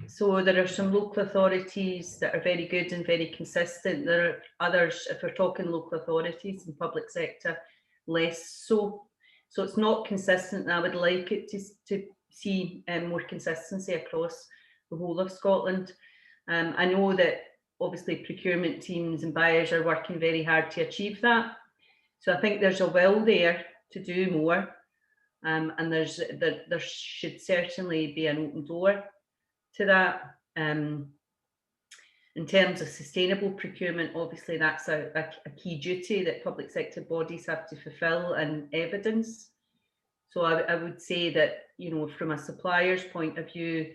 So there are some local authorities that are very good and very consistent. There are others, if we're talking local authorities and public sector, less so. So it's not consistent, and I would like it to see more consistency across the whole of Scotland. I know that obviously procurement teams and buyers are working very hard to achieve that. So I think there's a will there to do more, and there should certainly be an open door to that. In terms of sustainable procurement, obviously that's a key duty that public sector bodies have to fulfil and evidence. So I would say that, you know, from a supplier's point of view,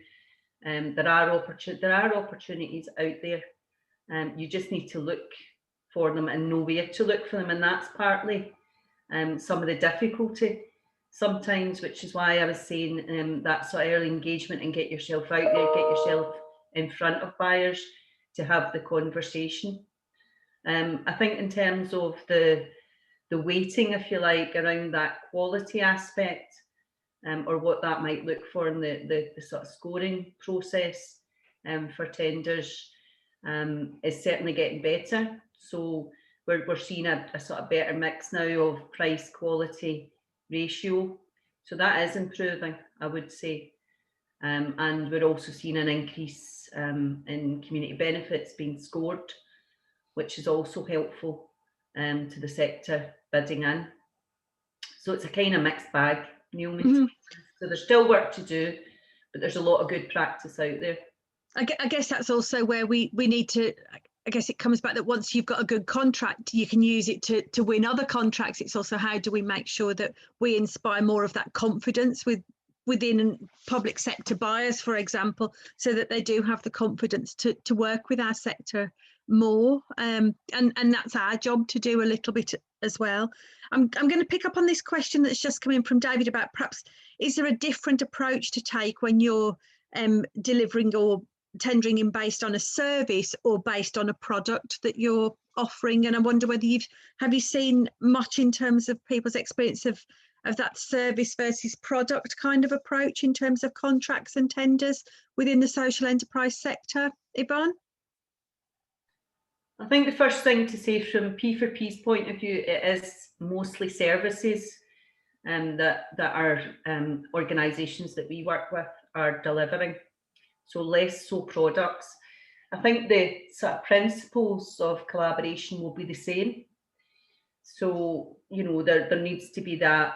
there are opportunities out there. You just need to look for them and know where to look for them, and that's partly some of the difficulty sometimes, which is why I was saying that sort of early engagement and get yourself out there, get yourself in front of buyers to have the conversation. I think in terms of the weighting, if you like, around that quality aspect, or what that might look for in the sort of scoring process for tenders, is certainly getting better. So we're seeing a sort of better mix now of price quality ratio. So that is improving, I would say. And we're also seeing an increase in community benefits being scored, which is also helpful to the sector bidding in. So it's a kind of mixed bag, Naomi. Mm-hmm. So there's still work to do, but there's a lot of good practice out there. I guess that's also where we need to, I guess it comes back that once you've got a good contract, you can use it to win other contracts. It's also how do we make sure that we inspire more of that confidence within public sector buyers, for example, so that they do have the confidence to work with our sector more. And that's our job to do a little bit as well. I'm going to pick up on this question that's just come in from David about perhaps, is there a different approach to take when you're delivering or tendering in based on a service or based on a product that you're offering? And I wonder whether have you seen much in terms of people's experience of that service versus product kind of approach in terms of contracts and tenders within the social enterprise sector, Yvonne? I think the first thing to say from P4P's point of view, it is mostly services that our organisations that we work with are delivering. So less so products. I think the sort of principles of collaboration will be the same. So, you know, there needs to be that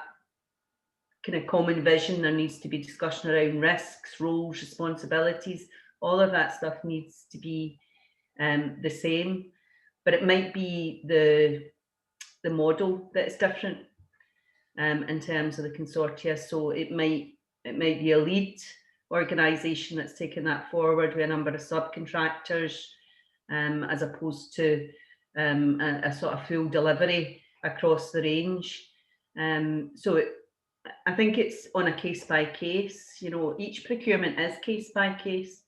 kind of common vision. There needs to be discussion around risks, roles, responsibilities. All of that stuff needs to be the same, but it might be the model that is different in terms of the consortia. So it might be a lead organisation that's taken that forward with a number of subcontractors, as opposed to a sort of full delivery across the range. So I think it's on a case by case. You know, each procurement is case by case,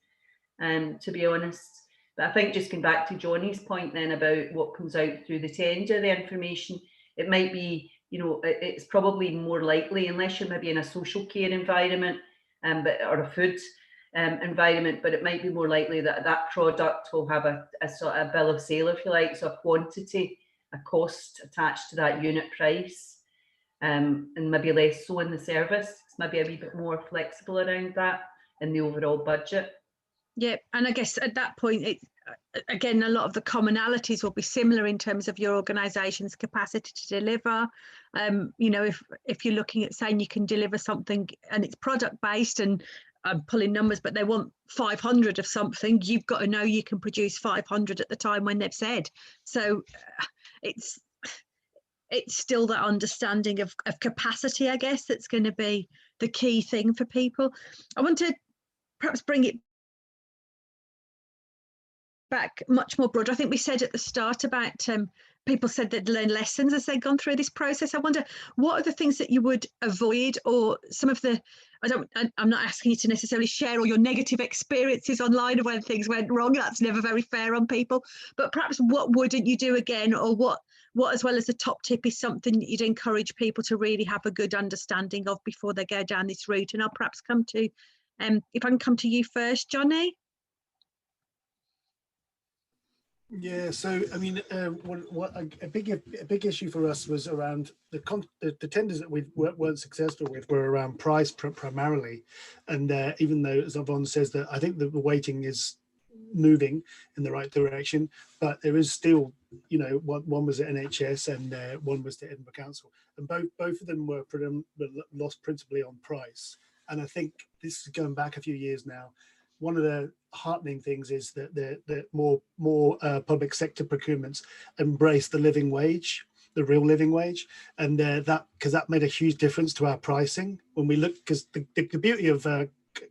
to be honest. But I think just going back to Jonny's point then about what comes out through the tender, the information, it might be, you know, it's probably more likely, unless you're maybe in a social care environment, or a food environment, but it might be more likely that that product will have a sort of bill of sale, if you like, so a quantity, a cost attached to that unit price, and maybe less so in the service. It's maybe a wee bit more flexible around that in the overall budget. Yeah, and I guess at that point, again, a lot of the commonalities will be similar in terms of your organisation's capacity to deliver. You know, if you're looking at saying you can deliver something and it's product based, and I'm pulling numbers, but they want 500 of something, you've got to know you can produce 500 at the time when they've said. So it's still that understanding of capacity, I guess, that's going to be the key thing for people. I want to perhaps bring it back much more broad. I think we said at the start about people said they'd learn lessons as they'd gone through this process. I wonder, what are the things that you would avoid, or some of the, I'm not asking you to necessarily share all your negative experiences online of when things went wrong. That's never very fair on people. But perhaps what wouldn't you do again, or what as well as a top tip is something that you'd encourage people to really have a good understanding of before they go down this route? And I'll perhaps come to, if I can come to you first, Jonny. Yeah, so I mean, a big issue for us was around the tenders that we weren't successful with were around price primarily, and even though, as Yvonne says, that I think the weighting is moving in the right direction, but there is still, you know, one was at NHS and one was to Edinburgh Council, and both of them were lost principally on price. And I think this is going back a few years now. One of the heartening things is that the more public sector procurements embrace the living wage, the real living wage, and because that made a huge difference to our pricing when we look. Because the beauty of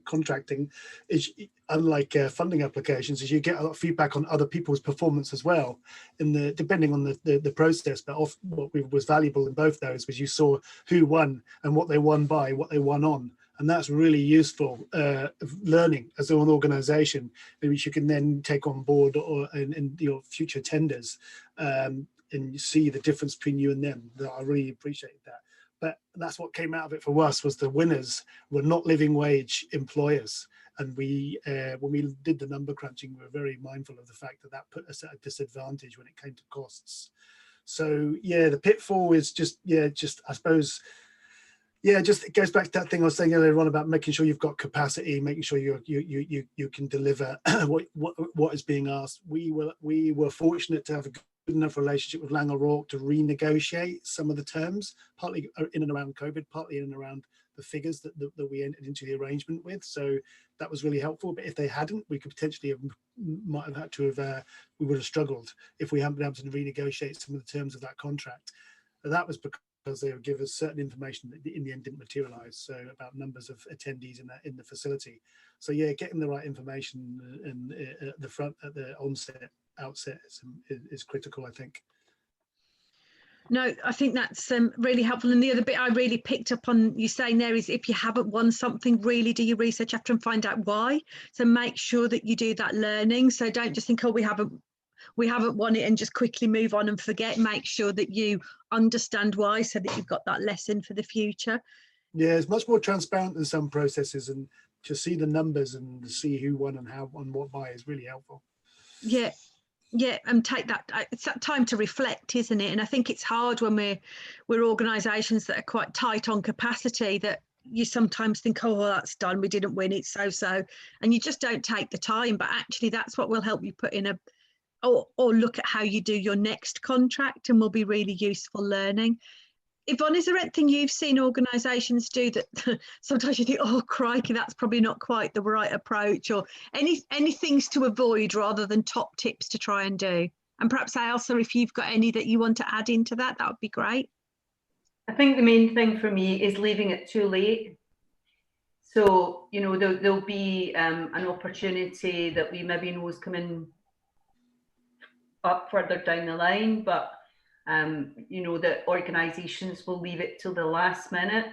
contracting is, unlike funding applications, is you get a lot of feedback on other people's performance as well, depending on the process. But what was valuable in both those was you saw who won and what they won by, what they won on. And that's really useful learning as an organisation, which you can then take on board or in your future tenders, and you see the difference between you and them. I really appreciate that. But that's what came out of it for us, was the winners were not living wage employers. And we, when we did the number crunching, we were very mindful of the fact that put us at a disadvantage when it came to costs. So yeah, the pitfall is just I suppose. Yeah, just it goes back to that thing I was saying earlier on about making sure you've got capacity, making sure you can deliver what is being asked. We were fortunate to have a good enough relationship with Lang O'Rourke to renegotiate some of the terms, partly in and around COVID, partly in and around the figures that we entered into the arrangement with. So that was really helpful. But if they hadn't, we could potentially might have had to have we would have struggled if we hadn't been able to renegotiate some of the terms of that contract. And that was because they would give us certain information that in the end didn't materialize, so about numbers of attendees in the facility. So yeah, getting the right information at the outset is critical, I think. No, I think that's really helpful. And the other bit I really picked up on you saying there is, if you haven't won something, really do your research after and find out why. So make sure that you do that learning. So don't just think, oh, we haven't won it and just quickly move on and forget. Make sure that you understand why, so that you've got that lesson for the future. Yeah, it's much more transparent than some processes, and to see the numbers and see who won and how and what by is really helpful. Yeah, and take that. It's that time to reflect, isn't it? And I think it's hard when we're organisations that are quite tight on capacity, that you sometimes think, oh, well, that's done, we didn't win, it's so, and you just don't take the time. But actually that's what will help you put in or look at how you do your next contract, and will be really useful learning. Yvonne, is there anything you've seen organisations do that sometimes you think, oh crikey, that's probably not quite the right approach, or any things to avoid rather than top tips to try and do? And perhaps Ailsa, if you've got any that you want to add into that, that would be great. I think the main thing for me is leaving it too late. So, you know, there'll be an opportunity that we maybe know is coming up further down the line, but you know, that organisations will leave it till the last minute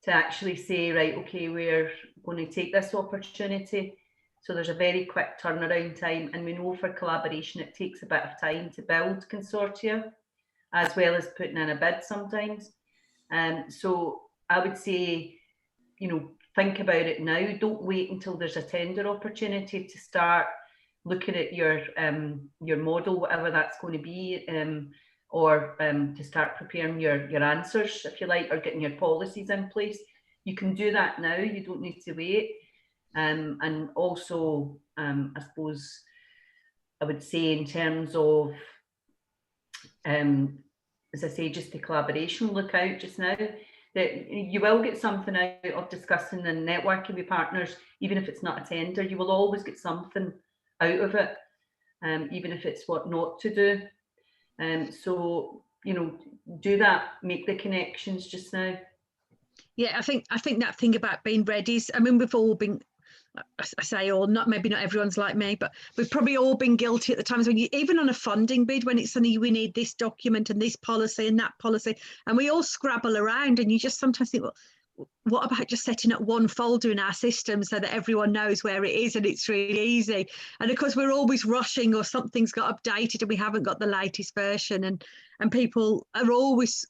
to actually say, right, okay, we're going to take this opportunity. So there's a very quick turnaround time, and we know for collaboration it takes a bit of time to build consortia, as well as putting in a bid sometimes. So I would say, you know, think about it now. Don't wait until there's a tender opportunity to start looking at your model, whatever that's going to be, or to start preparing your answers, if you like, or getting your policies in place. You can do that now. You don't need to wait. And also, I suppose I would say in terms of, as I say, just the collaboration, look out just now. That you will get something out of discussing and networking with partners, even if it's not a tender. You will always get something out of it, even if it's what not to do. So, you know, do that, make the connections just now. Yeah, I think that thing about being ready is, I mean, we've all been, I say all, not maybe not everyone's like me, but we've probably all been guilty at the times when you, even on a funding bid, when it's something we need this document and this policy and that policy, and we all scrabble around, and you just sometimes think, well, what about just setting up one folder in our system so that everyone knows where it is and it's really easy? And of course we're always rushing, or something's got updated and we haven't got the latest version, and people are always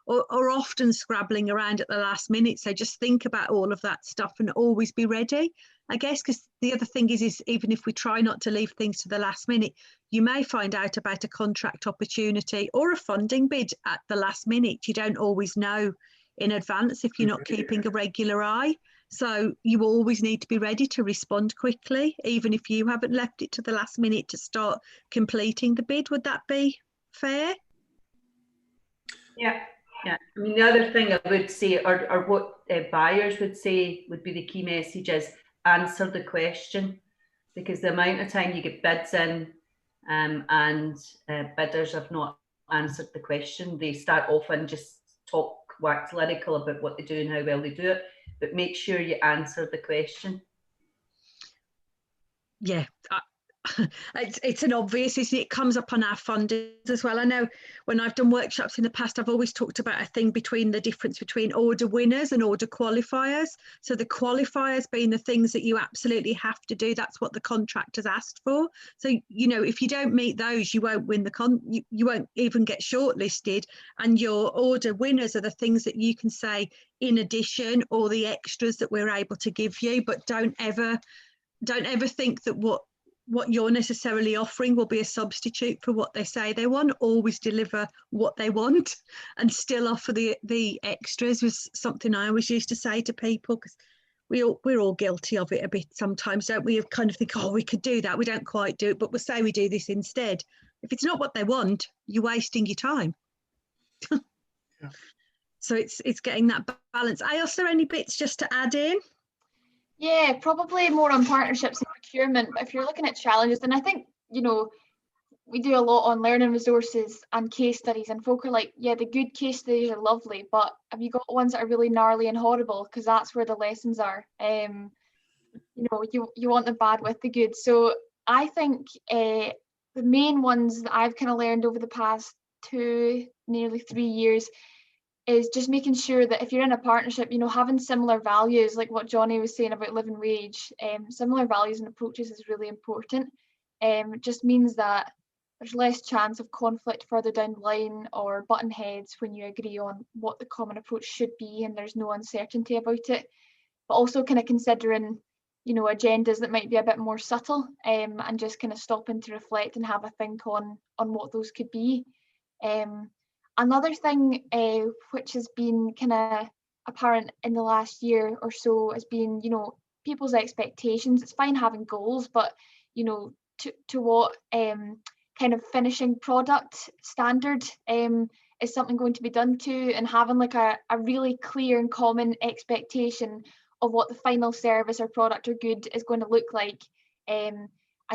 or often scrabbling around at the last minute. So just think about all of that stuff and always be ready, I guess, because the other thing is even if we try not to leave things to the last minute, you may find out about a contract opportunity or a funding bid at the last minute. You don't always know in advance if you're not keeping a regular eye. So you always need to be ready to respond quickly, even if you haven't left it to the last minute to start completing the bid. Would that be fair? Yeah. Yeah, I mean, the other thing I would say, or what buyers would say would be the key message, is answer the question, because the amount of time you get bids in and bidders have not answered the question, they start off and just wax lyrical about what they do and how well they do it, but make sure you answer the question. Yeah. It's an obvious, isn't it? It comes up on our funding as well. I know when I've done workshops in the past, I've always talked about a thing between the difference between order winners and order qualifiers. So the qualifiers being the things that you absolutely have to do. That's what the contract has asked for. So, you know, if you don't meet those, you won't win you won't even get shortlisted. And your order winners are the things that you can say in addition, or the extras that we're able to give you. But don't ever think that what you're necessarily offering will be a substitute for what they say they want. Always deliver what they want and still offer the extras, was something I always used to say to people, because we're all guilty of it a bit sometimes, don't we? Kind of think, oh, we could do that, we don't quite do it, but we'll say we do this instead. If it's not what they want, you're wasting your time. Yeah. So it's getting that balance. Ailsa, any bits just to add in? Yeah, probably more on partnerships and procurement. But if you're looking at challenges, then I think, you know, we do a lot on learning resources and case studies, and folk are like, yeah, the good case studies are lovely, but have you got ones that are really gnarly and horrible? Because that's where the lessons are. You know, you want the bad with the good. So I think the main ones that I've kind of learned over the past nearly 3 years is just making sure that if you're in a partnership, you know, having similar values, like what Jonny was saying about living wage, similar values and approaches is really important. It just means that there's less chance of conflict further down the line, or button heads when you agree on what the common approach should be and there's no uncertainty about it. But also kind of considering, you know, agendas that might be a bit more subtle, and just kind of stopping to reflect and have a think on what those could be. Another thing which has been kind of apparent in the last year or so has been, you know, people's expectations. It's fine having goals, but, you know, to what kind of finishing product standard is something going to be done to, and having like a really clear and common expectation of what the final service or product or good is going to look like, and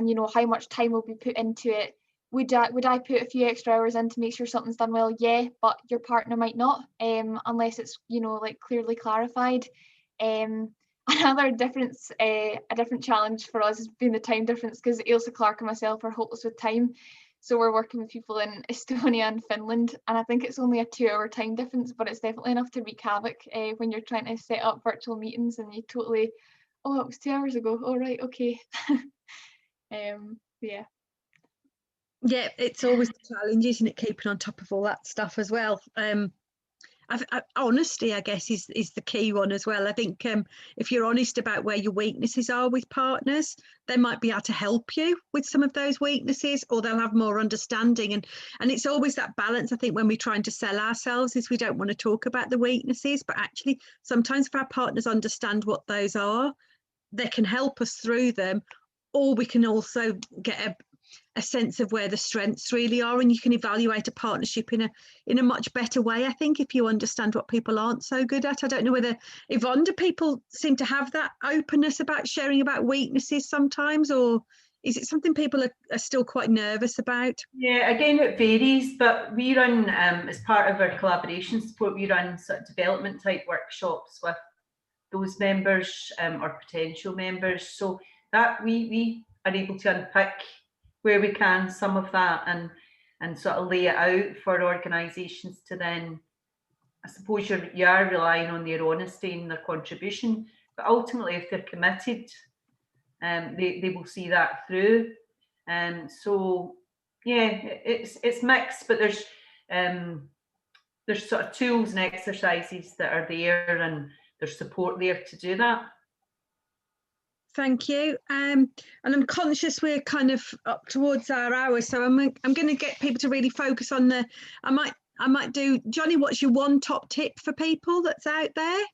you know, how much time will be put into it. Would I put a few extra hours in to make sure something's done well? Yeah, but your partner might not, unless it's, you know, like clearly clarified. Another difference, a different challenge for us has been the time difference, because Ailsa, Clark and myself are hopeless with time. So we're working with people in Estonia and Finland, and I think it's only a 2-hour time difference, but it's definitely enough to wreak havoc when you're trying to set up virtual meetings and you totally, oh, it was 2 hours ago. Oh, right, okay. Yeah. Yeah, it's always a challenge, isn't it, keeping on top of all that stuff as well. Honesty, I guess, is the key one as well. I think if you're honest about where your weaknesses are with partners, they might be able to help you with some of those weaknesses, or they'll have more understanding. And it's always that balance, I think, when we're trying to sell ourselves, is we don't want to talk about the weaknesses, but actually sometimes if our partners understand what those are, they can help us through them, or we can also get a sense of where the strengths really are, and you can evaluate a partnership in a much better way, I think, if you understand what people aren't so good at. I don't know whether, Yvonne, do people seem to have that openness about sharing about weaknesses sometimes, or is it something people are still quite nervous about? Yeah, again, it varies, but we run, as part of our collaboration support, we run sort of development type workshops with those members or potential members, so that we are able to unpick where we can some of that and sort of lay it out for organisations to then, I suppose you are relying on their honesty and their contribution, but ultimately if they're committed, they will see that through. So yeah, it's mixed, but there's sort of tools and exercises that are there, and there's support there to do that. Thank you. And I'm conscious we're kind of up towards our hour, so I'm going to get people to really focus on I might do, Jonny, what's your one top tip for people that's out there?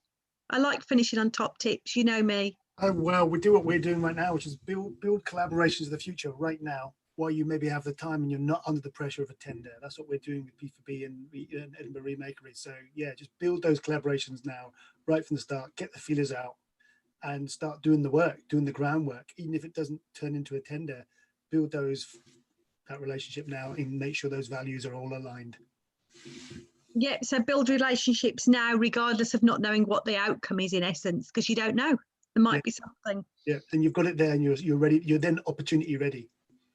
I like finishing on top tips, you know me. Oh, well, we do what we're doing right now, which is build collaborations of the future right now, while you maybe have the time and you're not under the pressure of a tender. That's what we're doing with P4P and Edinburgh Remakery. So yeah, just build those collaborations now, right from the start, get the feelers out and start doing the work, doing the groundwork. Even if it doesn't turn into a tender, build that relationship now and make sure those values are all aligned. Yeah, so build relationships now, regardless of not knowing what the outcome is, in essence, because you don't know. There might be something. Yeah, and you've got it there and you're ready. You're then opportunity ready.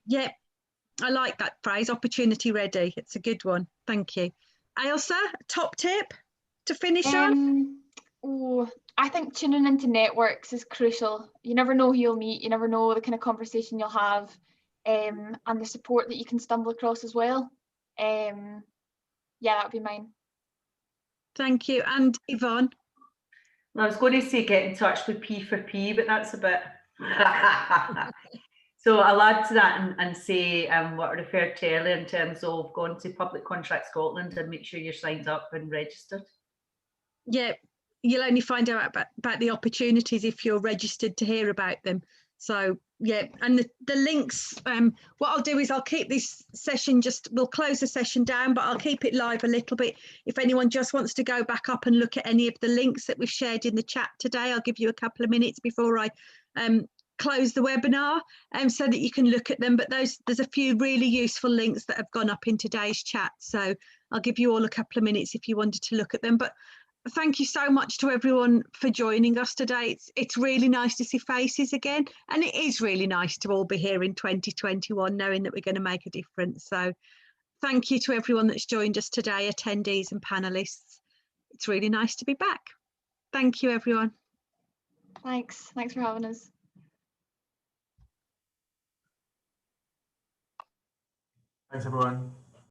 Yeah, I like that phrase, opportunity ready. It's a good one. Thank you. Ailsa, top tip to finish on? Oh, I think tuning into networks is crucial. You never know who you'll meet. You never know the kind of conversation you'll have, and the support that you can stumble across as well. Yeah, that would be mine. Thank you. And Yvonne? Well, I was going to say get in touch with P4P, but that's a bit... So I'll add to that and say what I referred to earlier in terms of going to Public Contract Scotland and make sure you're signed up and registered. Yeah, you'll only find out about the opportunities if you're registered to hear about them. So yeah, and the links, what I'll do is I'll keep this session, we'll close the session down, but I'll keep it live a little bit. If anyone just wants to go back up and look at any of the links that we've shared in the chat today, I'll give you a couple of minutes before I close the webinar so that you can look at them. But there's a few really useful links that have gone up in today's chat. So I'll give you all a couple of minutes if you wanted to look at them. But thank you so much to everyone for joining us today. It's really nice to see faces again, and it is really nice to all be here in 2021 knowing that we're going to make a difference. So thank you to everyone that's joined us today, attendees and panelists. It's really nice to be back. Thank you, everyone. Thanks for having us. Thanks, everyone.